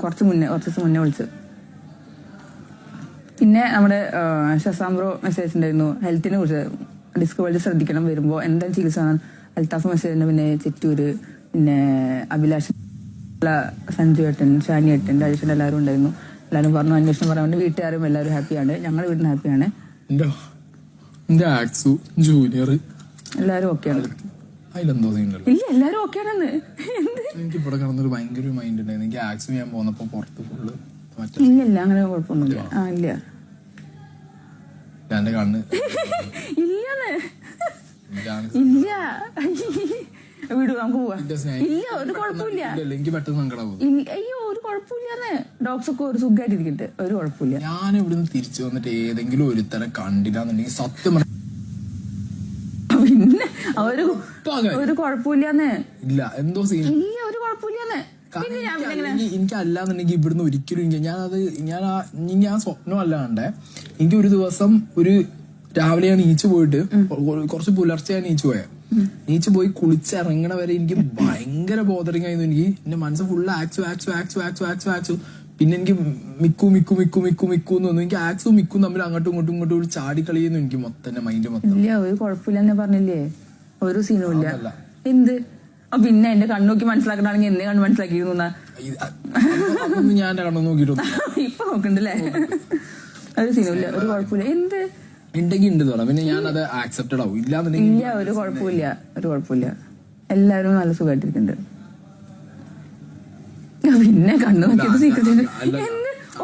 കുറച്ച് ദിവസം മുന്നേ വിളിച്ചു. പിന്നെ നമ്മുടെ ഷസാംബ്രോ മെസ്സേജ് ഉണ്ടായിരുന്നു ഹെൽത്തിനെ കുറിച്ച്. ഡിസ്ക് വളരെ ശ്രദ്ധിക്കണം, വരുമ്പോ എന്തായാലും ചികിത്സ. അൽത്താഫ് മെസ്സേജ് ഉണ്ട്, പിന്നെ ചിറ്റൂര്, പിന്നെ അഭിലാഷ്, സഞ്ജു ഏട്ടൻ, ഷാനി ഏട്ടൻ, രാജേഷൻ എല്ലാവരും ഉണ്ടായിരുന്നു. എല്ലാവരും പറഞ്ഞു അന്വേഷണം പറയാൻ വേണ്ടി. വീട്ടുകാരും എല്ലാവരും ഹാപ്പിയാണ്, ഞങ്ങളുടെ വീടിന് ഹാപ്പിയാണ്, എല്ലാവരും ഓക്കെയാണ്. ഇല്ല എല്ലാരും ഓക്കെയാണെന്ന്. എനിക്ക് ഇവിടെ കിടന്നൊരു ഭയങ്കര മൈൻഡ് ഉണ്ടായിരുന്നു. എനിക്ക് ആക്സിഡന്റ് ചെയ്യാൻ പോന്നപ്പോ പുറത്ത് ഫുള്ള് ഇല്ല അങ്ങനെ കുഴപ്പമൊന്നുമില്ല. ഇല്ല എന്റെ കണ്ണ് ഇല്ല വിടൂ, നമുക്ക് പോവാം. ഇല്ല ഒരു കുഴപ്പമില്ല. എനിക്ക് പെട്ടെന്ന് സങ്കടമാവും. അയ്യോ ഒരു കുഴപ്പമില്ലാന്ന്. ഡോക്ടർസ് ഒക്കെ ഒരു സുഖമായിട്ടിരിക്കട്ടെ, ഒരു കുഴപ്പമില്ല. ഞാൻ ഇവിടുന്ന് തിരിച്ചു വന്നിട്ട് ഏതെങ്കിലും ഒരുത്തരം കണ്ടില്ലാന്നുണ്ടെങ്കിൽ സത്യം പിന്നെ ഒരു കുഴപ്പമില്ലാന്ന്. ഇല്ല എന്തോ ഇല്ല ഒരു കുഴപ്പമില്ലാന്ന്. എനിക്കല്ലാന്നുണ്ടെങ്കിൽ ഇവിടുന്ന് ഒരിക്കലും ഞാൻ സ്വപ്നം അല്ലാണ്ടേ എനിക്ക് ഒരു ദിവസം ഒരു രാവിലെ ഞാൻ നീച്ചു പോയിട്ട് കുറച്ച് പുലർച്ചെ ഞാൻ നീച്ചു പോയി കുളിച്ചിറങ്ങണ വരെ എനിക്ക് ഭയങ്കര ബോധറിങ് ആയിരുന്നു. എനിക്ക് എന്റെ മനസ്സ് ഫുള്ള് ആക്സു. പിന്നെ എനിക്ക് മിക്കു എന്ന് എനിക്ക് ആക്സും മിക്കും തമ്മിൽ അങ്ങോട്ടും ഇങ്ങോട്ടും ഒരു ചാടിക്കളിയെന്നു എനിക്ക് മൊത്തം മൈൻഡ് മൊത്തം. ഇല്ല ഒരു കുഴപ്പമില്ല പറഞ്ഞില്ലേ, ഒരു സീനും ഇല്ല. എന്ത് പിന്നെ എന്റെ കണ്ണുനോക്കി മനസ്സിലാക്കണമെങ്കിൽ എന്നെ കണ്ണ് മനസ്സിലാക്കിയിരുന്നു. ഞാൻ എന്റെ കണ്ണു നോക്കിട്ടു ഇപ്പൊ നോക്കണ്ടല്ലേ. ഒരു സീനും ഇല്ല, ഒരു കുഴപ്പമില്ല. എന്ത് ഉണ്ടെങ്കിൽ ഉണ്ട് തോന്നാം. പിന്നെ ഞാൻ അത് ആക്സെപ്റ്റഡ് ആവും. ഇല്ല ഒരു കുഴപ്പമില്ല. എല്ലാവരും നല്ല സുഖമായിട്ടിരിക്കുന്നുണ്ട്. പിന്നെ കണ്ണു നോക്കിയത് സീക്രട്ട്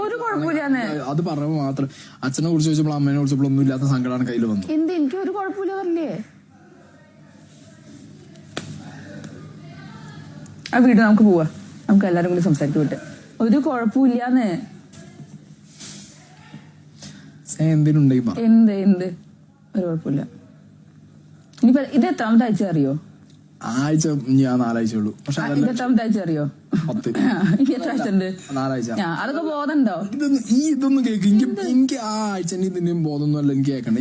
ഒരു കുഴപ്പമില്ലാന്ന്. അത് പറയുമ്പോ മാത്രം അച്ഛനെ കുറിച്ച് ചോദിച്ചപ്പോൾ അമ്മേനെ കുറിച്ചപ്പോൾ ഒന്നും ഇല്ലാത്ത സങ്കടമാണ് കയ്യിൽ വന്നു. എന്ത് എനിക്ക് ഒരു കുഴപ്പമില്ല പറഞ്ഞില്ലേ. ആ വീട് നമുക്ക് പോവാ, നമുക്ക് എല്ലാരും കൂടി സംസാരിക്കും. വിട്ട് ഒരു കുഴപ്പമില്ലാന്ന്. എന്ത് ഒരു കുഴപ്പമില്ല. ഇനിയിപ്പോ ഇത് എത്രാമത്തെ ആഴ്ച അറിയോ? ആഴ്ച ഞാൻ 4 ആഴ്ചയുള്ളൂ. പക്ഷെ എത്രാമത്തെ ആഴ്ച അറിയോ? 10. ഇനി എത്ര ആഴ്ച ഉണ്ട്? 4 ആഴ്ച. അതൊക്കെ ബോധമുണ്ടോ? ഇതൊന്നും കേക്ക്. എനിക്ക് ആ ആഴ്ച ഇതിന്റെയും ബോധമൊന്നും അല്ല എനിക്ക് കേൾക്കണ്ടേ.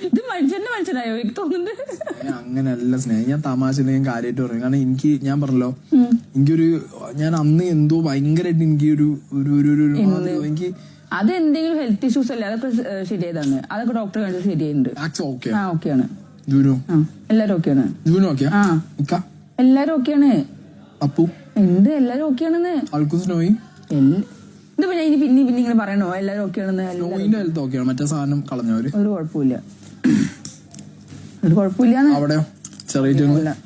ഇത് മനസ്സിലായോ എനിക്ക് തോന്നുന്നുണ്ട്. അങ്ങനെയല്ല സ്നേഹം, ഞാൻ തമാശ ഞാൻ കാര്യമായിട്ട് പറയും. കാരണം ഞാൻ പറഞ്ഞല്ലോ, ഞാൻ അന്ന് എന്തോ ഭയങ്കരമായിട്ട് എനിക്ക് അത് എന്തെങ്കിലും ഹെൽത്ത് ഇഷ്യൂസ് അല്ലേ, അതൊക്കെ ശരിയായതാണ്. അതൊക്കെ ഡോക്ടറെ കാണിച്ച് ശരിയായിട്ടുണ്ട്. ഓക്കെയാണ്, എല്ലാരും ഓക്കെയാണ്. എല്ലാരും ഓക്കെയാണ്. എന്ത് എല്ലാരും ഓക്കെയാണെന്ന് ഇതിപ്പോ ഞാൻ പിന്നെ ഇങ്ങനെ പറയണോ എല്ലാരും ഓക്കെയാണെന്ന്? ഒരു കുഴപ്പമില്ല, ഒരു കുഴപ്പമില്ല.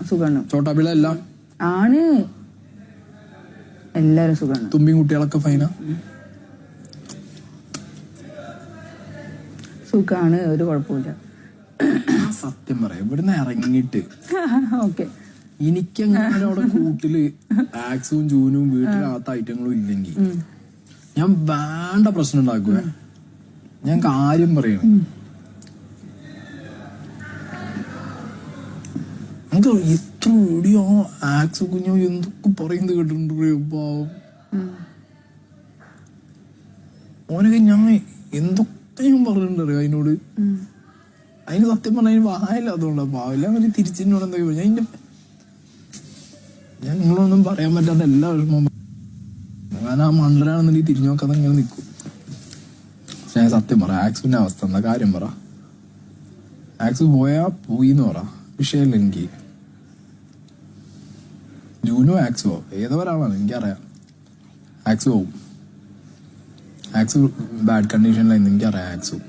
സുഖമാണ് ആണ്, എല്ലാരും സുഖമാണ്. തുമ്പിയും കുട്ടികളൊക്കെ ഫൈനാ, സുഖാണ്, ഒരു കുഴപ്പമില്ല. സത്യം പറയാം ഇവിടുന്ന് ഇറങ്ങിയിട്ട് ഓക്കെ എനിക്കങ്ങനെ അവിടെ കൂട്ടില് ആക്സും ജൂനും വീട്ടിലകത്ത ഐറ്റങ്ങളും ഇല്ലെങ്കിൽ ഞാൻ വേണ്ട പ്രശ്നം ഉണ്ടാക്കുക. ഞാൻ കാര്യം പറയണം, നമുക്ക് എത്ര വീഡിയോ ആക്സ് കുഞ്ഞോ എന്തൊക്കെ പറയുന്നത് കേട്ടിട്ടുണ്ട്. പാവം ഓനൊക്കെ ഞാൻ എന്തൊക്കെ ഞാൻ പറഞ്ഞിട്ടുണ്ട് അതിനോട്. അതിന് സത്യം പറഞ്ഞ വായല്ല, അതുകൊണ്ടാ പാവില്ല. അങ്ങനെ തിരിച്ചിനോട് എന്തൊക്കെ ഞാൻ നിങ്ങളൊന്നും പറയാൻ പറ്റാത്ത എല്ലാ വിഷമം. ഞാൻ ആ മണ്ടനാണെന്നുണ്ടെങ്കിൽ തിരിഞ്ഞു നോക്കാതെ ഇങ്ങനെ നിൽക്കും. പക്ഷെ ഞാൻ സത്യം പറ, ആക്സിന്റെ അവസ്ഥ എന്താ കാര്യം പറ. ആക്സ് പോയാ പോയിന്ന് പറ, വിഷയമില്ല. എനിക്ക് ജൂനോ ആക്സോ ഏതവരാളാണ് എനിക്കറിയാം. ആക്സ് പോവും, ആക്സ് ബാഡ് കണ്ടീഷനിലായിരുന്നു എനിക്കറിയാം. ആക്സും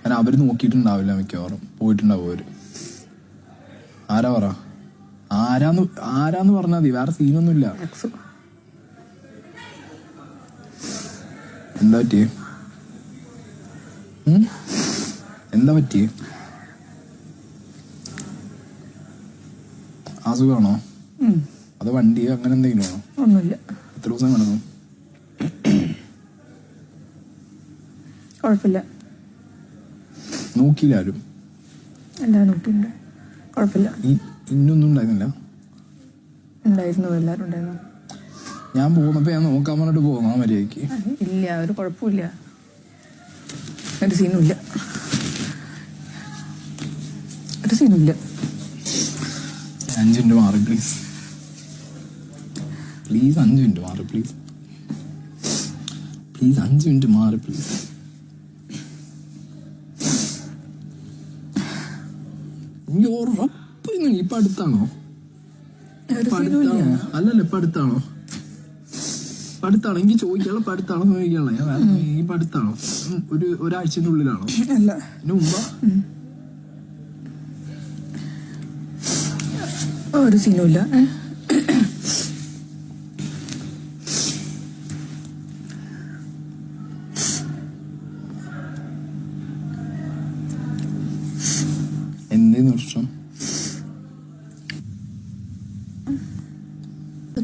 കാരണം അവര് നോക്കിയിട്ടുണ്ടാവില്ല, മിക്കവാറും പോയിട്ടുണ്ടാവും അവര്. ആരാ പറ, ആരാന്ന് പറഞ്ഞാൽ മതി, വേറെ സീനൊന്നുമില്ല. എന്താ പറ്റിയേ? അസുഖമാണോ അത് വണ്ടി അങ്ങനെ എന്തെങ്കിലും ആണോ? ഒന്നുമില്ല. എത്ര ദിവസം കിടന്നു? കുഴപ്പമില്ല. നോക്കിയില്ല ആരും? എല്ലാം നോക്കിയിട്ടുണ്ട്, കുഴപ്പമില്ല. ഇന്നൊന്നും ഉണ്ടായിരുന്നില്ല? ഉണ്ടായിരുന്നു, എല്ലാരും ഉണ്ടായിരുന്നു. ഞാൻ പോകുന്നപ്പോ ഞാൻ നോക്കാൻ പറഞ്ഞിട്ട് പോകുന്ന മര്യാദക്ക്. ഇല്ല, ഒരു കുഴപ്പമില്ല, ഒരു സീനുമില്ല, ഒരു സീനുമില്ല. 5 മിനിറ്റ് മാറി പ്ലീസ്. പ്ലീസ് 5 മിനിറ്റ് മാറി പ്ലീസ്. 5 മിനിറ്റ് മാറി പ്ലീസ്. ഇപ്പൊ അടുത്താണോ? അല്ലല്ല ഇപ്പൊ അടുത്താണോ? എനിക്ക് ചോദിക്കാനുള്ള ഇപ്പൊ അടുത്താണോ ചോദിക്കാനുള്ള. ഞാൻ ഇപ്പൊ അടുത്താണോ? ഒരാഴ്ചന്റെ ഉള്ളിലാണോ? അല്ല, ഇതിന് മുമ്പാ? ഒരു സീനുമില്ല. എന്തേന്ന് പ്രശ്നം?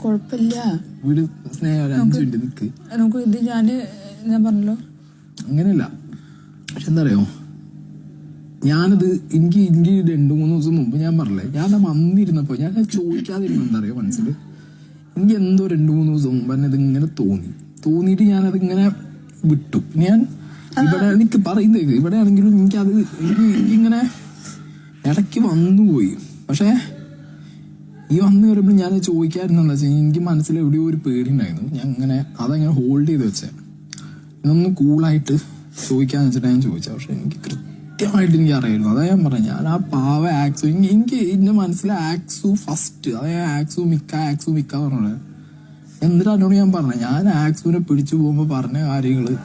കുഴപ്പമില്ല. വീട് സ്നേഹം 5 മിനിറ്റ് നിക്ക്. നമുക്ക് ഇത് ഞാൻ പറഞ്ഞല്ലോ അങ്ങനെയല്ല. പക്ഷെ എന്താ അറിയോ, ഞാനത് എനിക്ക് 2-3 ദിവസം മുമ്പ് ഞാൻ പറഞ്ഞില്ലേ, ഞാൻ വന്നിരുന്നപ്പോ ഞാൻ ചോദിക്കാതിരുന്ന എന്താ അറിയോ മനസ്സിൽ, എനിക്ക് എന്തോ 2-3 ദിവസം മുമ്പ് തന്നെ ഇതിങ്ങനെ തോന്നിയിട്ട് ഞാനത് ഇങ്ങനെ വിട്ടു. ഞാൻ ഇവിടെ എനിക്ക് പറയുന്നത് ഇവിടെ ആണെങ്കിലും എനിക്കത് എനിക്കിങ്ങനെ ഇടയ്ക്ക് വന്നുപോയി. പക്ഷെ ഈ വന്നു വരുമ്പോൾ ഞാൻ ചോദിക്കാതിരുന്നെന്താ വെച്ചാൽ എനിക്ക് മനസ്സിൽ എവിടെയോ ഒരു പേടി ഉണ്ടായിരുന്നു. ഞാൻ അങ്ങനെ അതങ്ങനെ ഹോൾഡ് ചെയ്ത് വെച്ചേ, ഇതൊന്ന് കൂളായിട്ട് ചോദിക്കാന്ന് വെച്ചിട്ട് ഞാൻ ചോദിച്ചത്. പക്ഷെ എനിക്ക് കൃത്യമായിട്ട് എനിക്ക് അറിയായിരുന്നു. അതാ ഞാൻ പറഞ്ഞത്, ഞാൻ ആ പാവ ആക്സു എനിക്ക് എന്റെ മനസ്സിലെ ആക്സു ഫസ്റ്റ്, അതാ ഞാൻ ആക്സു മിക്ക പറഞ്ഞത്. എന്നിട്ട് അതിനോട് ഞാൻ പറഞ്ഞത്, ഞാൻ ആക്സുവിനെ പിടിച്ചു പോകുമ്പോ പറഞ്ഞ കാര്യങ്ങള്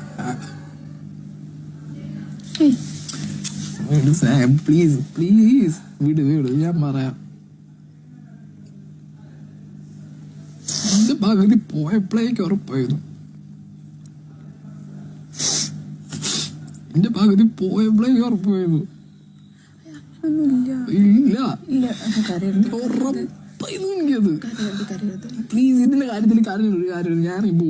പ്ലീസ് വിട് ഞാൻ പറയാം. എന്റെ പകുതി പോയപ്പോഴേക്ക് ഉറപ്പായിരുന്നു. ഇല്ല ഉറപ്പായിരുന്നു എനിക്കത്. പ്ലീസ് ഇതിന്റെ കാര്യത്തിൽ കാര്യം ഞാനിപ്പോ